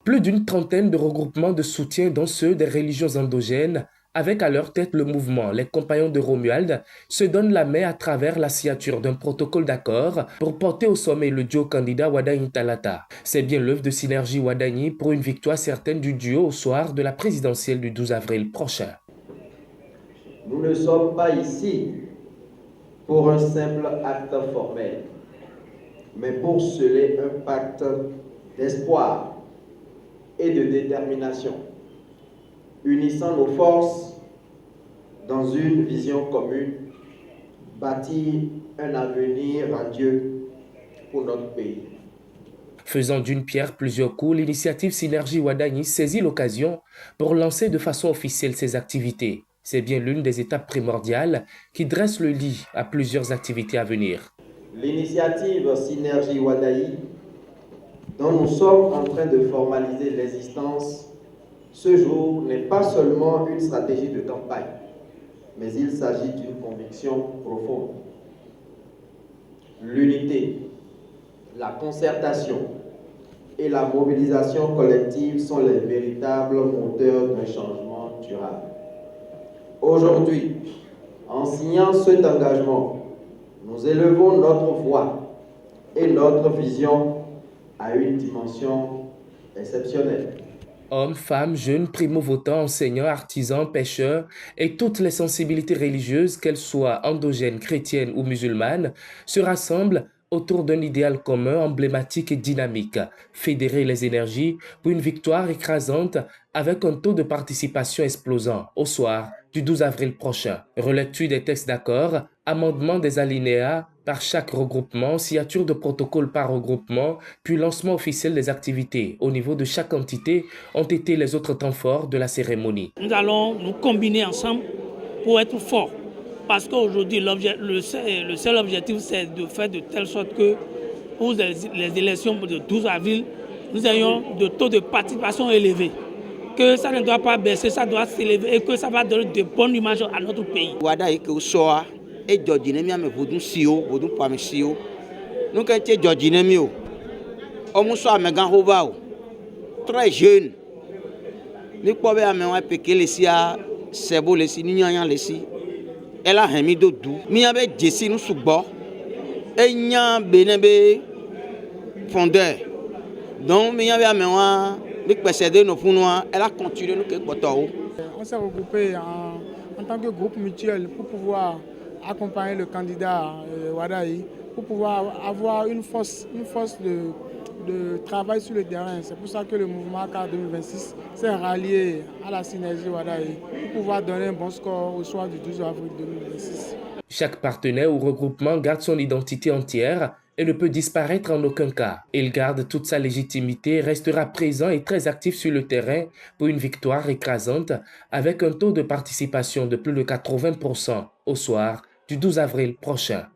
Plus d'une trentaine de regroupements de soutien dont ceux des religions endogènes, avec à leur tête le mouvement Les Compagnons de Romuald, se donnent la main à travers la signature d'un protocole d'accord pour porter au sommet le duo candidat Wadagne Talata. C'est bien l'œuvre de Synergie Wadagne pour une victoire certaine du duo au soir de la présidentielle du 12 avril prochain. Nous ne sommes pas ici pour un simple acte formel, mais pour sceller un pacte d'espoir et de détermination, unissant nos forces dans une vision commune, bâtir un avenir radieux pour notre pays. Faisant d'une pierre plusieurs coups, l'initiative Synergie Wadagne saisit l'occasion pour lancer de façon officielle ses activités. C'est bien l'une des étapes primordiales qui dresse le lit à plusieurs activités à venir. L'initiative Synergie Wadagne, dont nous sommes en train de formaliser l'existence, ce jour n'est pas seulement une stratégie de campagne, mais il s'agit d'une conviction profonde. L'unité, la concertation et la mobilisation collective sont les véritables moteurs d'un changement durable. Aujourd'hui, en signant cet engagement, nous élevons notre voix et notre vision à une dimension exceptionnelle. Hommes, femmes, jeunes, primo-votants, enseignants, artisans, pêcheurs et toutes les sensibilités religieuses, qu'elles soient endogènes, chrétiennes ou musulmanes, se rassemblent autour d'un idéal commun, emblématique et dynamique, fédérer les énergies pour une victoire écrasante avec un taux de participation explosant au soir du 12 avril prochain. Relecture des textes d'accord, amendement des alinéas par chaque regroupement, signature de protocole par regroupement, puis lancement officiel des activités au niveau de chaque entité ont été les autres temps forts de la cérémonie. Nous allons nous combiner ensemble pour être forts. Parce qu'aujourd'hui, le seul objectif, c'est de faire de telle sorte que pour les élections de 12 avril, nous ayons de taux de participation élevés. Que ça ne doit pas baisser, ça doit s'élever et que ça va donner de bonnes images à notre pays. Et Georginemi me vodun sio, vodun pa me sio. Nunca été Georginemi o. Omo so amegan hova o. Très jeune. Ni pobe amewa peke lesia sebo lesi ni nyanyan lesi. Ela hemi do du. Mi abe jesi nu sugbo. E nya benebe fondeur. Donc mi abe amewa ni pesede no funwa, elle a continué nous que boto. On s'est regroupé en tant que groupe mutuel pour pouvoir accompagner le candidat Wadagne, pour pouvoir avoir une force de travail sur le terrain. C'est pour ça que le mouvement CAR 2026 s'est rallié à la Synergie Wadagne pour pouvoir donner un bon score au soir du 12 avril 2026. Chaque partenaire ou regroupement garde son identité entière et ne peut disparaître en aucun cas. Il garde toute sa légitimité, restera présent et très actif sur le terrain pour une victoire écrasante avec un taux de participation de plus de 80% au soir du 12 avril prochain.